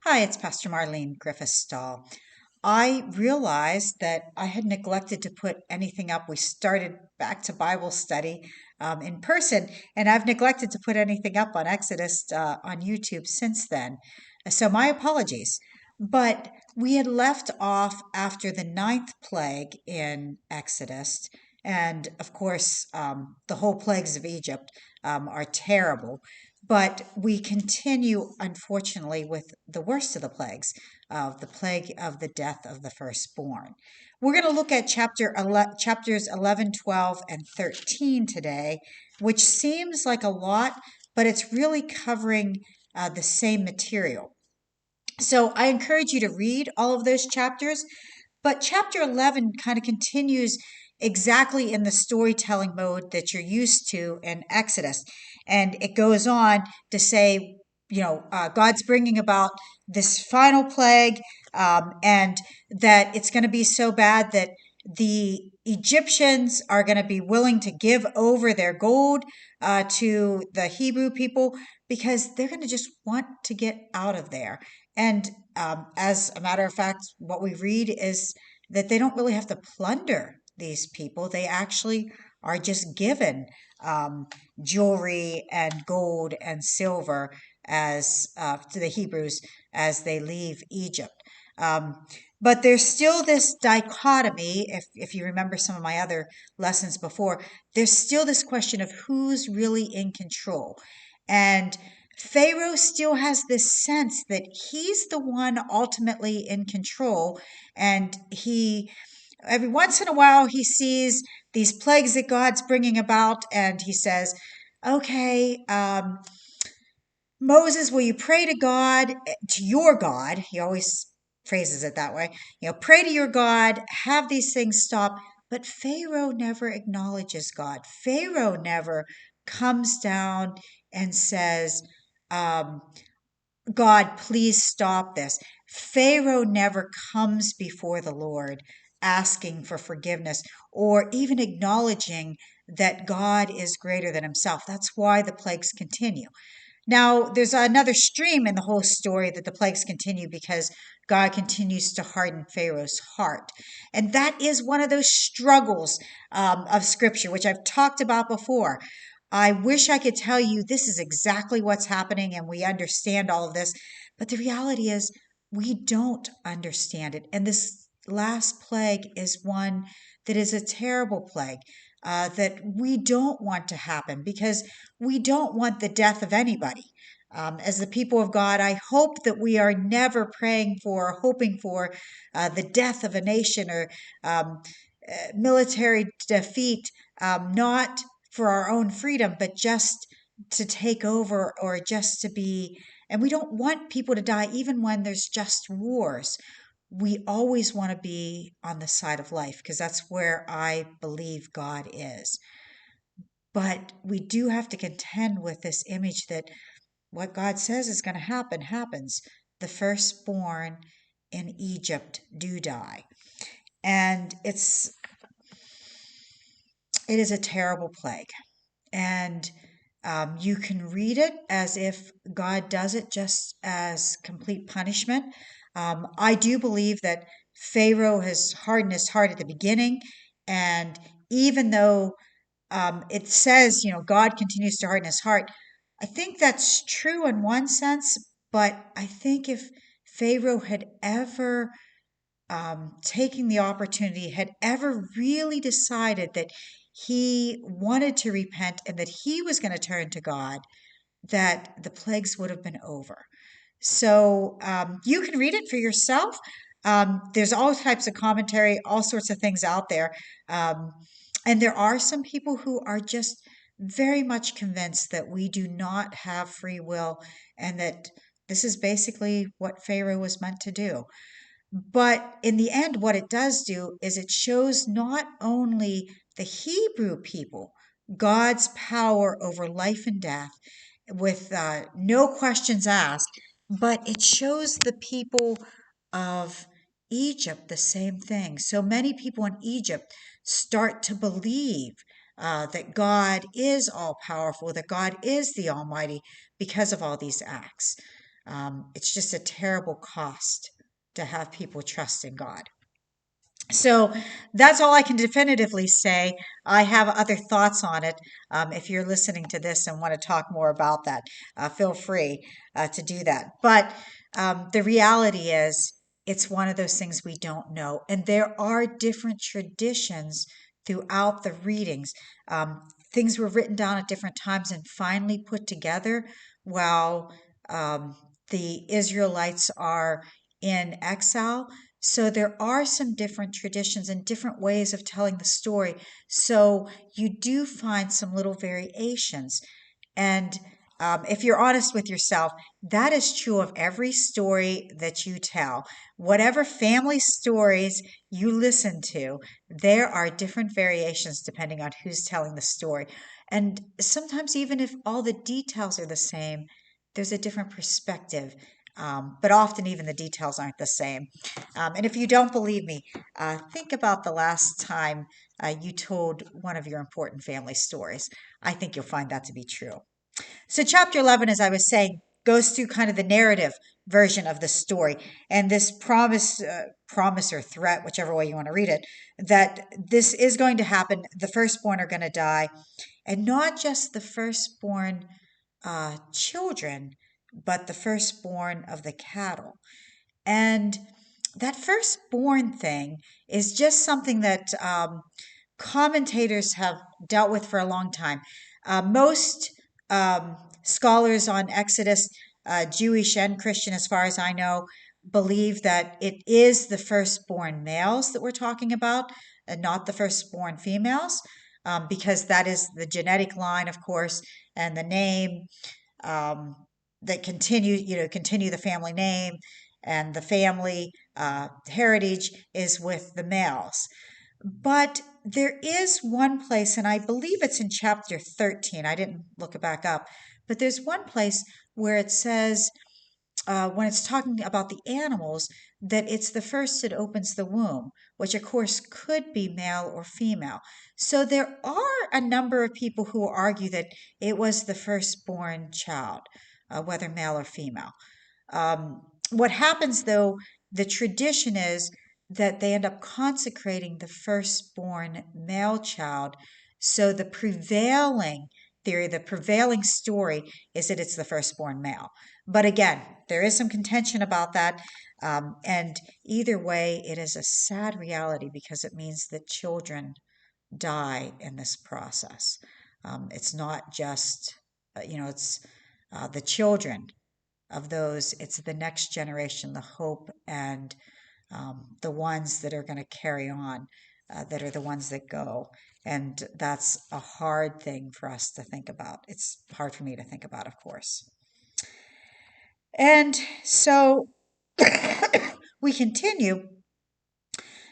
Hi, it's Pastor Marleen Griffith Stull. I realized that I had neglected to put anything up. We started back to Bible study in person, and I've neglected to put anything up on Exodus on YouTube since then. So my apologies. But we had left off after the ninth plague in Exodus. And of course, the whole plagues of Egypt are terrible. But we continue, unfortunately, with the worst of the plagues, of the plague of the death of the firstborn. We're going to look at chapters 11, 12, and 13 today, which seems like a lot, but it's really covering the same material. So I encourage you to read all of those chapters, but chapter 11 kind of continues exactly in the storytelling mode that you're used to in Exodus. And it goes on to say, God's bringing about this final plague, and that it's going to be so bad that the Egyptians are going to be willing to give over their gold to the Hebrew people because they're going to just want to get out of there. And as a matter of fact, what we read is that they don't really have to plunder these people. They actually are just given jewelry and gold and silver as to the Hebrews as they leave Egypt. But there's still this dichotomy, if you remember some of my other lessons before, there's still this question of who's really in control. And Pharaoh still has this sense that he's the one ultimately in control. And every once in a while, he sees these plagues that God's bringing about, and he says, okay, Moses, will you pray to God, to your God? He always phrases it that way. Pray to your God, have these things stop. But Pharaoh never acknowledges God. Pharaoh never comes down and says, um, God, please stop this. Pharaoh never comes before the Lord asking for forgiveness or even acknowledging that God is greater than himself. That's why the plagues continue. Now, there's another stream in the whole story that the plagues continue because God continues to harden Pharaoh's heart. And that is one of those struggles of Scripture, which I've talked about before. I wish I could tell you this is exactly what's happening and we understand all of this, but the reality is we don't understand it. And this last plague is one that is a terrible plague that we don't want to happen because we don't want the death of anybody. As the people of God, I hope that we are never praying for or hoping for the death of a nation or military defeat, not for our own freedom, but just to take over or just to be. And we don't want people to die even when there's just wars. We always want to be on the side of life because that's where I believe God is. But we do have to contend with this image that what God says is going to happen happens. The firstborn in Egypt do die. And it is a terrible plague. And you can read it as if God does it just as complete punishment. I do believe that Pharaoh has hardened his heart at the beginning. And even though it says, God continues to harden his heart, I think that's true in one sense. But I think if Pharaoh had ever taking the opportunity, had ever really decided that he wanted to repent and that he was going to turn to God, that the plagues would have been over. So you can read it for yourself. There's all types of commentary, all sorts of things out there. And there are some people who are just very much convinced that we do not have free will and that this is basically what Pharaoh was meant to do. But in the end, what it does do is it shows not only the Hebrew people God's power over life and death with no questions asked, but it shows the people of Egypt the same thing. So many people in Egypt start to believe that God is all powerful, that God is the Almighty because of all these acts. It's just a terrible cost to have people trust in God. So that's all I can definitively say. I have other thoughts on it. If you're listening to this and want to talk more about that, feel free to do that. But the reality is, it's one of those things we don't know. And there are different traditions throughout the readings. Things were written down at different times and finally put together while the Israelites are in exile. So there are some different traditions and different ways of telling the story. So you do find some little variations. And if you're honest with yourself, that is true of every story that you tell. Whatever family stories you listen to, there are different variations depending on who's telling the story. And sometimes, even if all the details are the same, there's a different perspective. But often, even the details aren't the same. And if you don't believe me, think about the last time you told one of your important family stories. I think you'll find that to be true. So, chapter 11, as I was saying, goes through kind of the narrative version of the story and this promise or threat, whichever way you want to read it, that this is going to happen. The firstborn are going to die, and not just the firstborn children, but the firstborn of the cattle. And that firstborn thing is just something that commentators have dealt with for a long time. Most scholars on Exodus, Jewish and Christian, as far as I know, believe that it is the firstborn males that we're talking about, and not the firstborn females, because that is the genetic line, of course, and the name um, that continue the family name, and the family heritage is with the males. But there is one place, and I believe it's in chapter 13. I didn't look it back up, but there's one place where it says, when it's talking about the animals, that it's the first that opens the womb, which of course could be male or female. So there are a number of people who argue that it was the firstborn child, whether male or female. What happens though, the tradition is that they end up consecrating the firstborn male child. So the prevailing theory, the prevailing story is that it's the firstborn male. But again, there is some contention about that. And either way, it is a sad reality because it means that children die in this process. It's not just, it's the children of those, it's the next generation, the hope, and the ones that are going to carry on, that are the ones that go. And that's a hard thing for us to think about. It's hard for me to think about, of course. And so we continue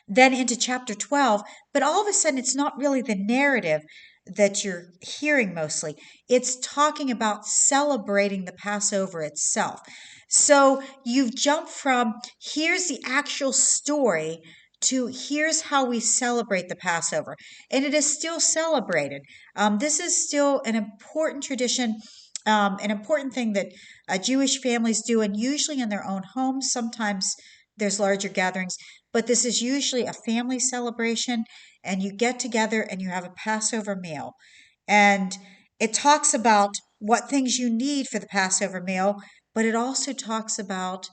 then into chapter 12, but all of a sudden it's not really the narrative that you're hearing mostly. It's talking about celebrating the Passover itself. So you've jumped from here's the actual story to here's how we celebrate the Passover. And it is still celebrated. This is still an important tradition, an important thing that Jewish families do, and usually in their own homes. Sometimes there's larger gatherings, but this is usually a family celebration, and you get together and you have a Passover meal. And it talks about what things you need for the Passover meal, but it also talks about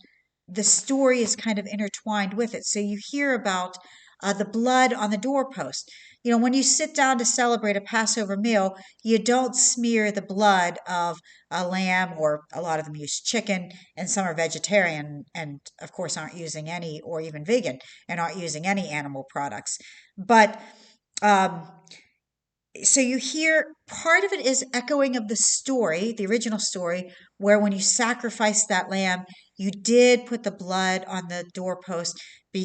the story is kind of intertwined with it. So you hear about the blood on the doorpost. When you sit down to celebrate a Passover meal, you don't smear the blood of a lamb, or a lot of them use chicken, and some are vegetarian and, of course, aren't using any, or even vegan, and aren't using any animal products. But um, so you hear part of it is echoing of the story, the original story, where when you sacrificed that lamb, you did put the blood on the doorpost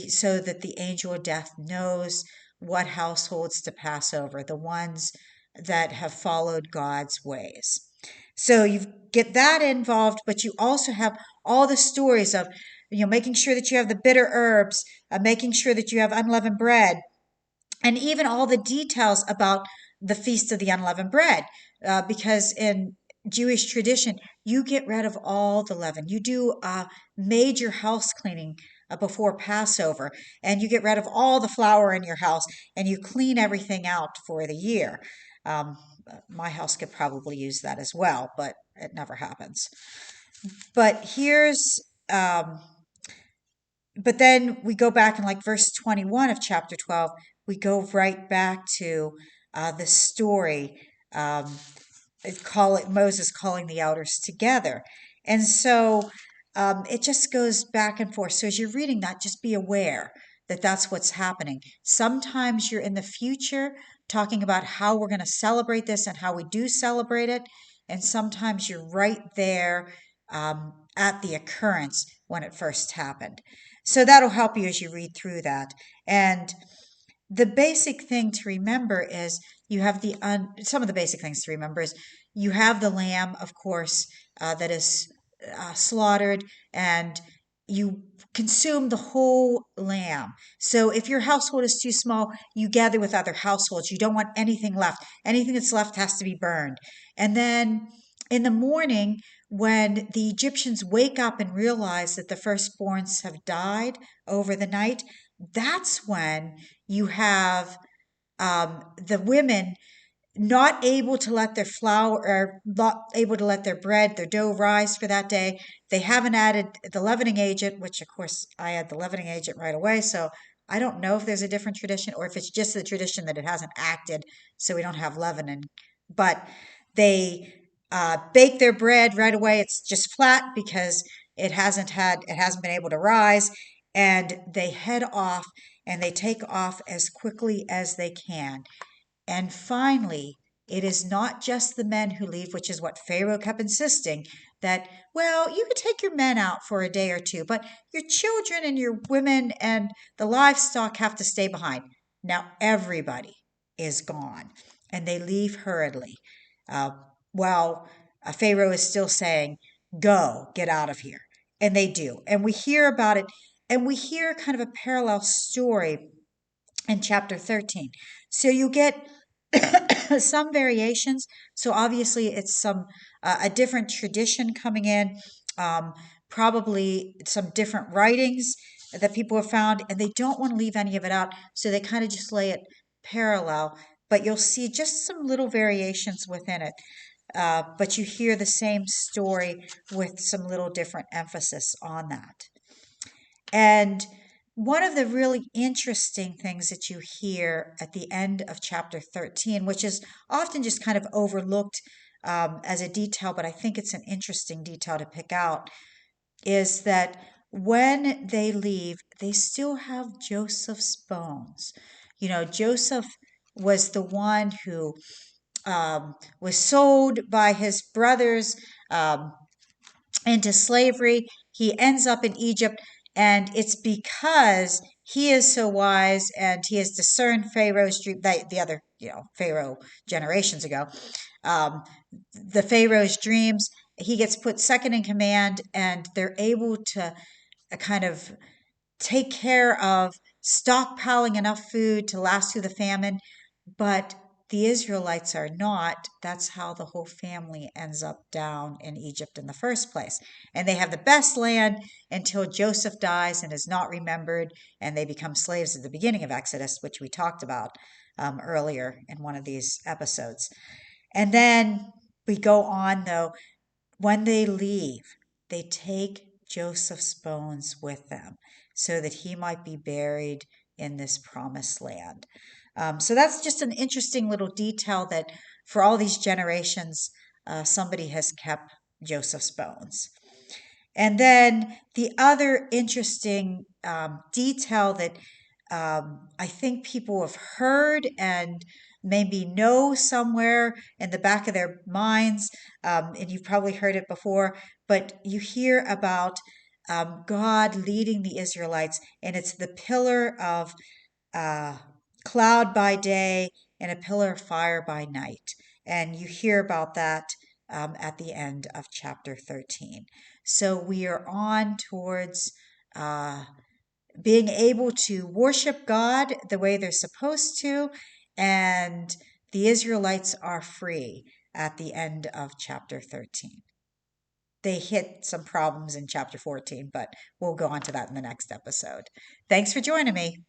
so that the angel of death knows what households to pass over, the ones that have followed God's ways. So you get that involved, but you also have all the stories of, making sure that you have the bitter herbs, making sure that you have unleavened bread, and even all the details about the Feast of the Unleavened Bread, because in Jewish tradition, you get rid of all the leaven. You do a major house cleaning before Passover, and you get rid of all the flour in your house, and you clean everything out for the year. Um, my house could probably use that as well, but it never happens. But um, but then we go back in like verse 21 of chapter 12, we go right back to the story. Um, call it Moses calling the elders together. And so it just goes back and forth. So as you're reading that, just be aware that that's what's happening. Sometimes you're in the future talking about how we're going to celebrate this and how we do celebrate it. And sometimes you're right there at the occurrence when it first happened. So that'll help you as you read through that. And the basic thing to remember is you have some of the basic things to remember is you have the lamb, of course, that is slaughtered, and you consume the whole lamb. So if your household is too small, you gather with other households. You don't want anything left. Anything that's left has to be burned. And then in the morning, when the Egyptians wake up and realize that the firstborns have died over the night, that's when you have the women not able to let their flour or not able to let their bread, their dough rise for that day. They haven't added the leavening agent, which of course I add the leavening agent right away. So I don't know if there's a different tradition or if it's just the tradition that it hasn't acted, so we don't have leavening. But they bake their bread right away. It's just flat because it hasn't been able to rise, and they head off and they take off as quickly as they can. And finally, it is not just the men who leave, which is what Pharaoh kept insisting that, well, you could take your men out for a day or two, but your children and your women and the livestock have to stay behind. Now everybody is gone and they leave hurriedly. Uh, while Pharaoh is still saying, go, get out of here. And they do. And we hear about it, and we hear kind of a parallel story in chapter 13. So you get some variations. So obviously, it's a different tradition coming in, um, probably some different writings that people have found, and they don't want to leave any of it out. So they kind of just lay it parallel. But you'll see just some little variations within it. But you hear the same story with some little different emphasis on that. And one of the really interesting things that you hear at the end of chapter 13, which is often just kind of overlooked as a detail, but I think it's an interesting detail to pick out, is that when they leave, they still have Joseph's bones. You know, Joseph was the one who was sold by his brothers um, into slavery. He ends up in Egypt, and it's because he is so wise and he has discerned Pharaoh's dream. The other, Pharaoh generations ago, um, the Pharaoh's dreams. He gets put second in command, and they're able to kind of take care of stockpiling enough food to last through the famine. But the Israelites are not. That's how the whole family ends up down in Egypt in the first place. And they have the best land until Joseph dies and is not remembered, and they become slaves at the beginning of Exodus, which we talked about earlier in one of these episodes. And then we go on, though, when they leave, they take Joseph's bones with them so that he might be buried in this promised land. So that's just an interesting little detail that for all these generations, somebody has kept Joseph's bones. And then the other interesting detail that I think people have heard and maybe know somewhere in the back of their minds, and you've probably heard it before, but you hear about God leading the Israelites, and it's the pillar of uh, cloud by day and a pillar of fire by night. And you hear about that at the end of chapter 13. So we are on towards uh, being able to worship God the way they're supposed to, and the Israelites are free. at the end of chapter 13. They hit some problems in chapter 14, but we'll go on to that in the next episode. Thanks for joining me.